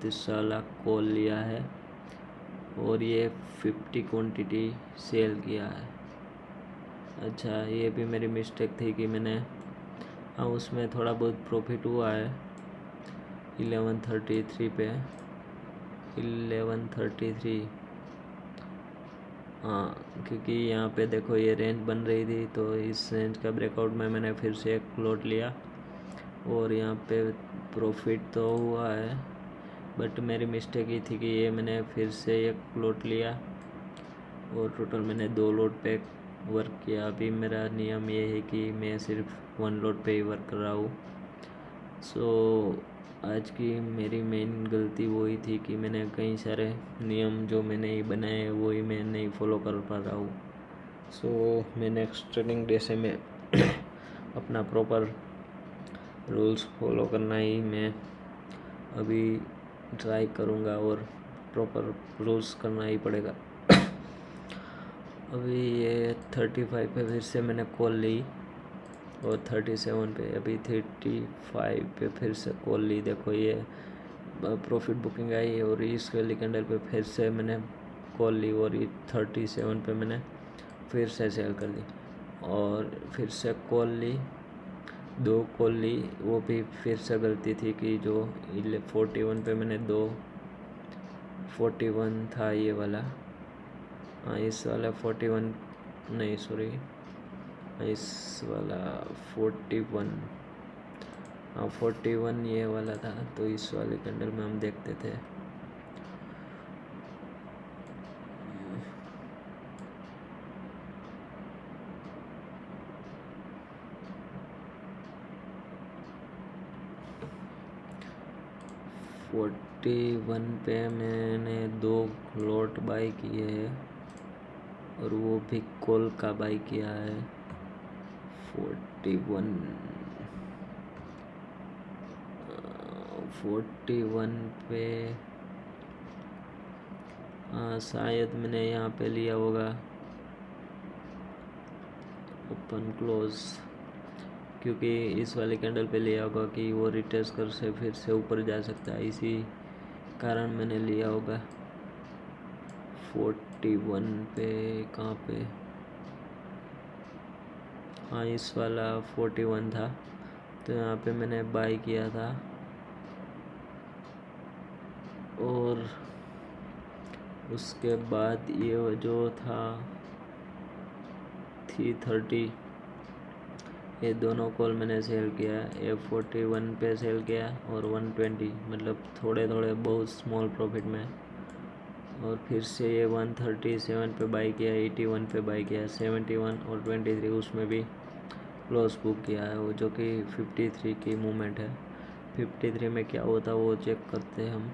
32 वाला कॉल लिया है और ये 50 क्वांटिटी सेल किया है। अच्छा, ये भी मेरी मिस्टेक थी कि मैंने उसमें थोड़ा बहुत प्रॉफिट हुआ है 1133 पे 1133। क्योंकि यहाँ पे देखो ये रेंज बन रही थी, तो इस रेंज का ब्रेकआउट में मैंने फिर से एक लॉट लिया और यहाँ पे प्रॉफिट तो हुआ है, बट मेरी मिस्टेक ही थी कि ये मैंने फिर से एक लॉट लिया और टोटल मैंने 2 लॉट पे वर्क किया। अभी मेरा नियम ये है कि मैं सिर्फ 1 लॉट पे ही वर्क कर रहा हूँ। आज की मेरी मेन गलती वही थी कि मैंने कई सारे नियम जो मैंने ही बनाए वही मैं नहीं फॉलो कर पा रहा हूँ। मैं नेक्स्ट ट्रेडिंग डे से मैं अपना प्रॉपर रूल्स फॉलो करना ही मैं अभी ट्राई करूँगा और प्रॉपर रूल्स करना ही पड़ेगा। अभी ये 35 पे फिर से मैंने कॉल ली और 37 पे, अभी 35 पे फिर से कॉल ली। देखो ये प्रॉफिट बुकिंग आई और इस वाली कैंडल पे फिर से मैंने कॉल ली और ये 37 पे मैंने फिर से सेल कर दी और फिर से कॉल ली, 2 कॉल ली। वो भी फिर से गलती थी कि जो 41 पे मैंने 2 41 था ये वाला, इस वाला 41 नहीं, सॉरी, इस वाला 41, 41 ये वाला था। तो इस वाले कैंडल में हम देखते थे वन पे मैंने 2 लॉट बाई किए हैं और वो भी कॉल का बाई किया है 41 पे। शायद मैंने यहाँ पे लिया होगा ओपन क्लोज, क्योंकि इस वाले कैंडल पे लिया होगा कि वो रिटेस्ट कर से फिर से ऊपर जा सकता है, इसी कारण मैंने लिया होगा 41 पे। कहाँ पे, इस वाला 41 था, तो यहाँ पे मैंने बाई किया था और उसके बाद ये जो था 330, ये दोनों कॉल मैंने सेल किया। ये 41 पे सेल किया और 120, मतलब थोड़े थोड़े बहुत स्मॉल प्रॉफिट में, और फिर से ये 137 पे बाई किया, 81 पे बाई किया, 71 और 23 उसमें भी लॉस बुक किया है, वो जो कि 53 की मूवमेंट है। 53 में क्या होता है वो चेक करते हैं हम।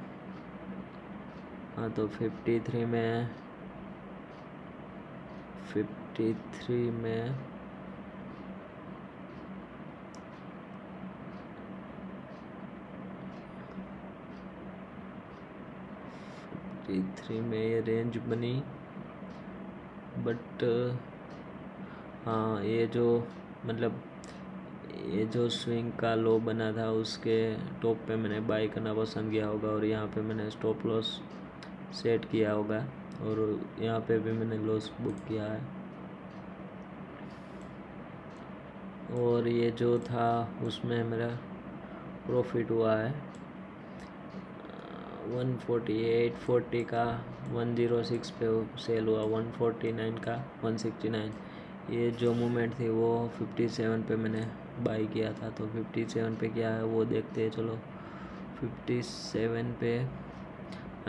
तो 53 में 53 में ये रेंज बनी, बट ये जो मतलब ये जो स्विंग का लो बना था उसके टॉप पे मैंने बाई करना पसंद किया होगा और यहाँ पे मैंने स्टॉप लॉस सेट किया होगा और यहाँ पे भी मैंने लॉस बुक किया है। और ये जो था उसमें मेरा प्रॉफिट हुआ है 148, 40 का 106 पे सेल हुआ, 149 का 169। ये जो मूवमेंट थी वो 57 पे मैंने बाई किया था, तो 57 पे क्या है वो देखते हैं। चलो 57 पे,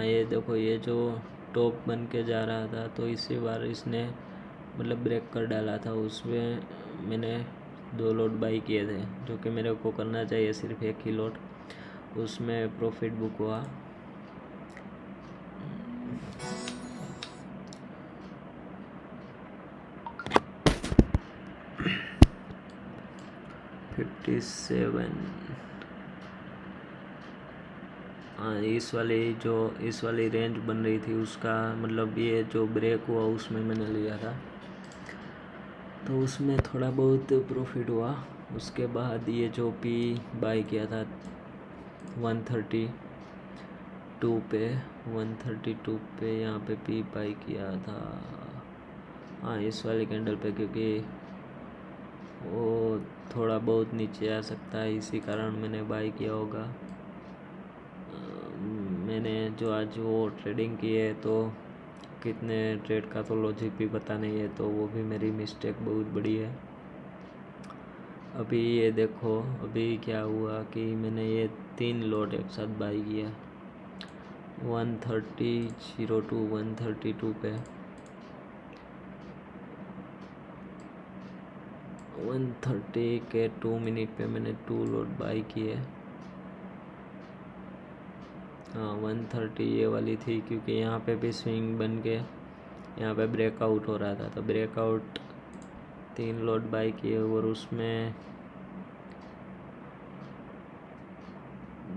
ये देखो ये जो टॉप बन के जा रहा था, तो इसी बार इसने मतलब ब्रेक कर डाला था। उसमें मैंने 2 लॉट बाई किए थे, जो कि मेरे को करना चाहिए सिर्फ 1 ही लॉट, उसमें प्रॉफिट बुक हुआ 57। इस वाली रेंज बन रही थी उसका, मतलब ये जो ब्रेक हुआ उसमें मैंने लिया था, तो उसमें थोड़ा बहुत प्रॉफिट हुआ। उसके बाद ये जो पी बाई किया था 130, 2 पे 132 पे यहाँ पे पी बाई किया था। हाँ, इस वाली कैंडल पे, क्योंकि वो थोड़ा बहुत नीचे आ सकता है, इसी कारण मैंने बाई किया होगा। मैंने जो आज वो ट्रेडिंग की है तो कितने ट्रेड का तो लॉजिक भी पता नहीं है, तो वो भी मेरी मिस्टेक बहुत बड़ी है। अभी ये देखो, अभी क्या हुआ कि मैंने ये 3 लॉट एक साथ बाई किया 130.02 132 पे 130 के 2 मिनट पे मैंने 2 लॉट बाई किए। हाँ, 130 ये वाली थी, क्योंकि यहाँ पे भी स्विंग बन के यहाँ पे ब्रेकआउट हो रहा था, तो ब्रेकआउट 3 लॉट बाई किए और उसमें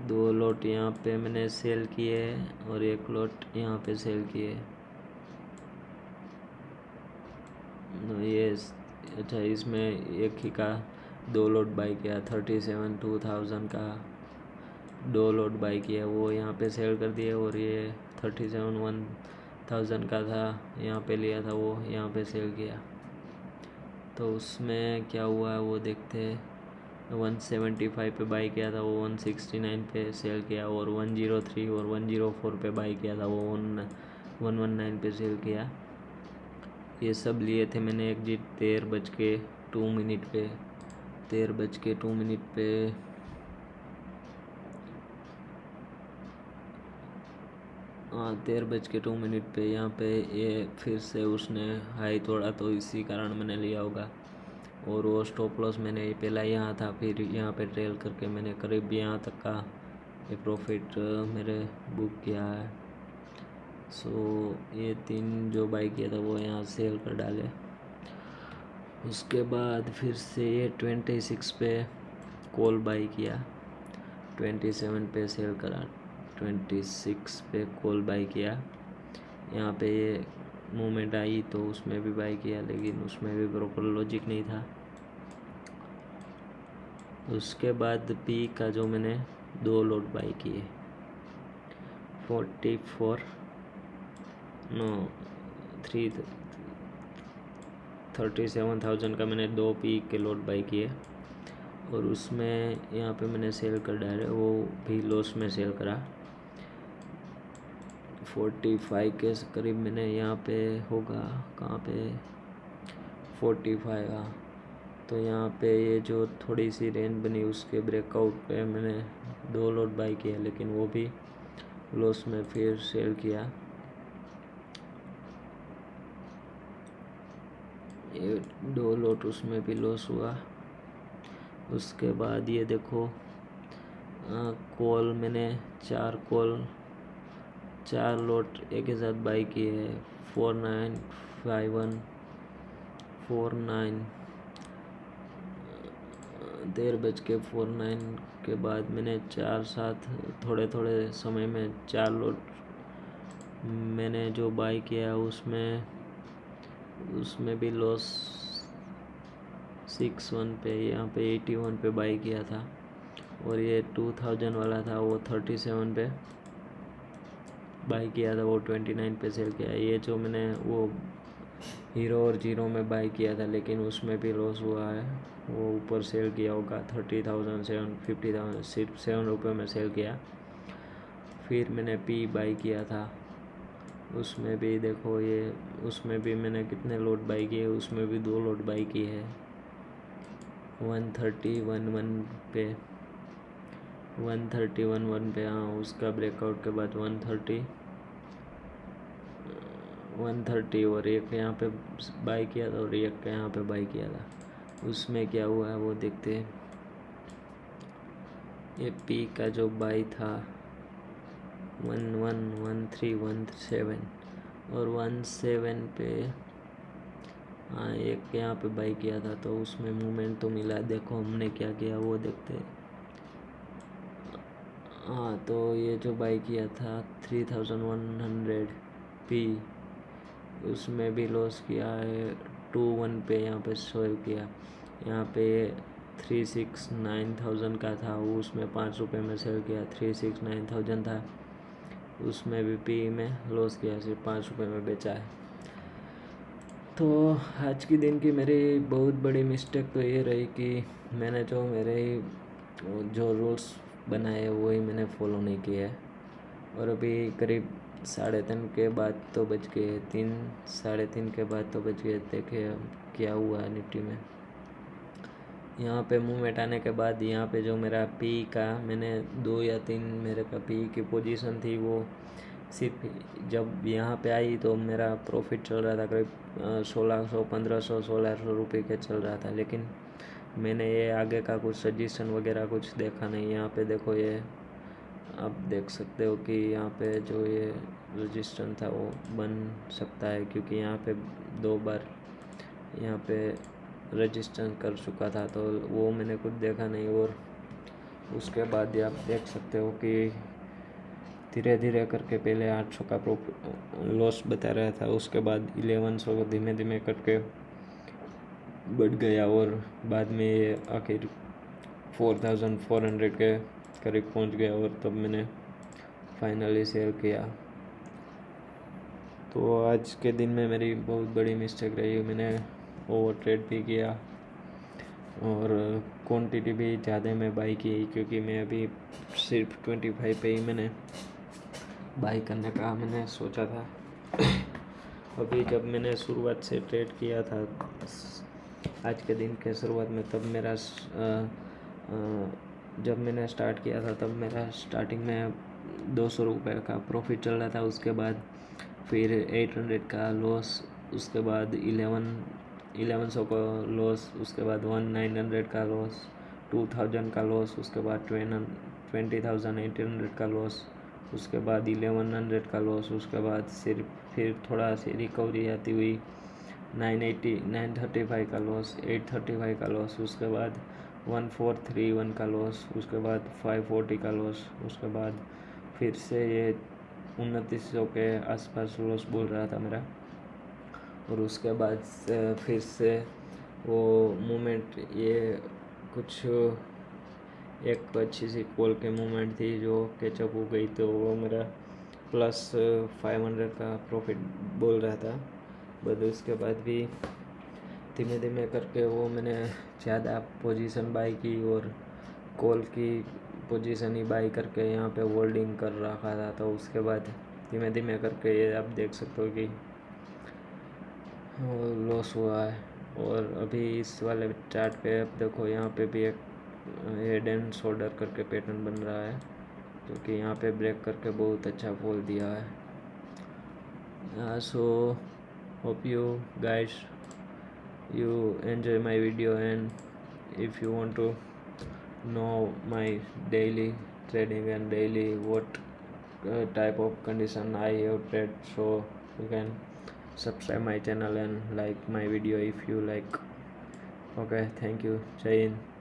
2 लॉट यहाँ पे मैंने सेल किए और 1 लॉट यहाँ पे सेल किए। ये अच्छा, इसमें एक ही का 2 लॉट बाई किया 37,2000 का 2 लॉट बाई किया, वो यहाँ पे सेल कर दिए। और ये 37,1000 का था, यहाँ पे लिया था, वो यहाँ पे सेल किया। तो उसमें क्या हुआ है वो देखते हैं। 175 पे बाई किया था, वो 169 पे सेल किया। और 103 और 104 पे बाई किया था, वो 119 पे सेल किया। ये सब लिए थे मैंने एग्जिट 13:02 पे 13:02 पे हाँ, 13:02 पे यहाँ पे ये फिर से उसने हाई तोड़ा, तो इसी कारण मैंने लिया होगा। और वो स्टॉप लॉस मैंने पहला यहाँ था, फिर यहाँ पे ट्रेल करके मैंने करीब यहाँ तक का ये प्रॉफिट मेरे बुक किया है। सो ये 3 जो बाई किया था वो यहाँ सेल कर डाले। उसके बाद फिर से ये 26 पे कॉल बाई किया, 27 पे सेल करा, 26 पे कॉल बाई किया। यहाँ पे ये मूवमेंट आई तो उसमें भी बाई किया, लेकिन उसमें भी प्रॉपर लॉजिक नहीं था। उसके बाद पी का जो मैंने 2 लॉट बाई किए 37,000 का मैंने 2 पी के लॉट बाई किए। और उसमें यहाँ पे मैंने सेल कर डाले, वो भी लॉस में सेल करा 45 के करीब मैंने यहाँ पे होगा, कहाँ पे 45। हाँ, तो यहाँ पे ये जो थोड़ी सी रेंज बनी उसके ब्रेकआउट पे मैंने 2 लॉट बाई किया, लेकिन वो भी लॉस में फिर सेल किया। ये 2 लॉट उसमें भी लॉस हुआ। उसके बाद ये देखो, कॉल मैंने 4 लॉट एक ही साथ बाई किए हैं 4951 49 13:49 के बाद मैंने 4 साथ थोड़े थोड़े समय में 4 लॉट मैंने जो बाई किया उसमें भी लॉस 61 पे यहाँ पे 81 पे बाई किया था। और ये 2000 वाला था, वो 37 पे बाई किया था, वो 29 पे सेल किया। ये जो मैंने वो हीरो और जीरो में बाई किया था, लेकिन उसमें भी लॉस हुआ है, वो ऊपर सेल किया होगा 30,000 सिर्फ 7 रुपये में सेल किया। फिर मैंने पी बाई किया था, उसमें भी देखो ये, उसमें भी मैंने कितने लॉट बाई किए, उसमें भी 2 लॉट बाई की है 130.11 पे 130.11 पे। हाँ, उसका ब्रेकआउट के बाद 130 और एक यहाँ पे बाई किया था और एक यहाँ पे बाई किया था। उसमें क्या हुआ है वो देखते हैं। ये पी का जो बाई था 111317 और 17 पे, हाँ, एक यहाँ पे बाई किया था, तो उसमें मूवमेंट तो मिला। देखो हमने क्या किया वो देखते हैं। हाँ, तो ये जो बाई किया था 3100 पी, उसमें भी लॉस किया है 21 पे यहाँ पे सेल किया। यहाँ पे 369,000 का था, वो उसमें 5 रुपये में सेल किया, 369,000 था। उसमें भी पी में लॉस किया, सिर्फ 5 रुपये में बेचा है। तो आज की दिन की मेरी बहुत बड़ी मिस्टेक तो ये रही कि मैंने जो मेरे जो रूल्स बनाए वही मैंने फॉलो नहीं किया है। और अभी करीब 3:30 के बाद तो बज गए 3, 3:30 के बाद तो बज गए। देखिए क्या हुआ है निफ्टी में। यहाँ पे मूवमेंट आने के बाद यहाँ पे जो मेरा पी का मैंने 2 या 3 मेरे का पी की पोजीशन थी, वो सिर्फ जब यहाँ पे आई तो मेरा प्रॉफिट चल रहा था करीब 1600, 1500, 1600 रुपये के चल रहा था। लेकिन मैंने ये आगे का कुछ सजेशन वगैरह कुछ देखा नहीं। यहाँ पे देखो, ये आप देख सकते हो कि यहाँ पे जो ये रजिस्टेंस था वो बन सकता है, क्योंकि यहाँ पे 2 बार यहाँ पे रजिस्टर कर चुका था, तो वो मैंने कुछ देखा नहीं। और उसके बाद आप देख सकते हो कि धीरे धीरे करके पहले 800 का लॉस बता रहा था, उसके बाद 1100 को धीमे धीमे करके बढ़ गया और बाद में ये आखिर 4400 के करीब पहुंच गया और तब मैंने फाइनली सेल किया। तो आज के दिन में मेरी बहुत बड़ी मिस्टेक रही। मैंने ओवर ट्रेड भी किया और क्वांटिटी भी ज़्यादा मैं बाई की, क्योंकि मैं अभी सिर्फ 25 पे ही मैंने बाई करने का मैंने सोचा था। अभी जब मैंने शुरुआत से ट्रेड किया था आज के दिन के शुरुआत में, तब मेरा जब मैंने स्टार्ट किया था तब मेरा स्टार्टिंग में 200 रुपये का प्रॉफिट चल रहा था। उसके बाद फिर 800 का लॉस, उसके बाद 1100 का लॉस, उसके बाद 1900 का लॉस, 2000 का लॉस, उसके बाद 20,800 का लॉस, उसके बाद 1100 का लॉस, उसके बाद फिर थोड़ा सी रिकवरी आती हुई 935 का लॉस, 835 का लॉस, उसके बाद 1431 का लॉस, उसके बाद 540 का लॉस, उसके बाद फिर से ये 2900 के आसपास लॉस बोल रहा था मेरा। और उसके बाद फिर से वो मूवमेंट, ये कुछ एक अच्छी सी कॉल के मूवमेंट थी जो कैचअप हो गई, तो वो मेरा प्लस 500 का प्रॉफिट बोल रहा था। बट उसके बाद भी धीमे धीमे करके वो मैंने ज़्यादा पोजीशन बाई की और कॉल की पोजीशन ही बाई करके यहाँ पे होल्डिंग कर रखा था। तो उसके बाद धीमे धीमे करके ये आप देख सकते हो कि लॉस हुआ है। और अभी इस वाले चार्ट पे आप देखो, यहाँ पे भी एक हेड एंड शोल्डर करके पैटर्न बन रहा है, जो कि यहाँ पे ब्रेक करके बहुत अच्छा फॉल दिया है। So hope you guys you enjoy my video, and if you want to know my daily trading and daily what type of condition I have trade, so you can subscribe my channel and like my video if you like. Okay, thank you. Jai Hind.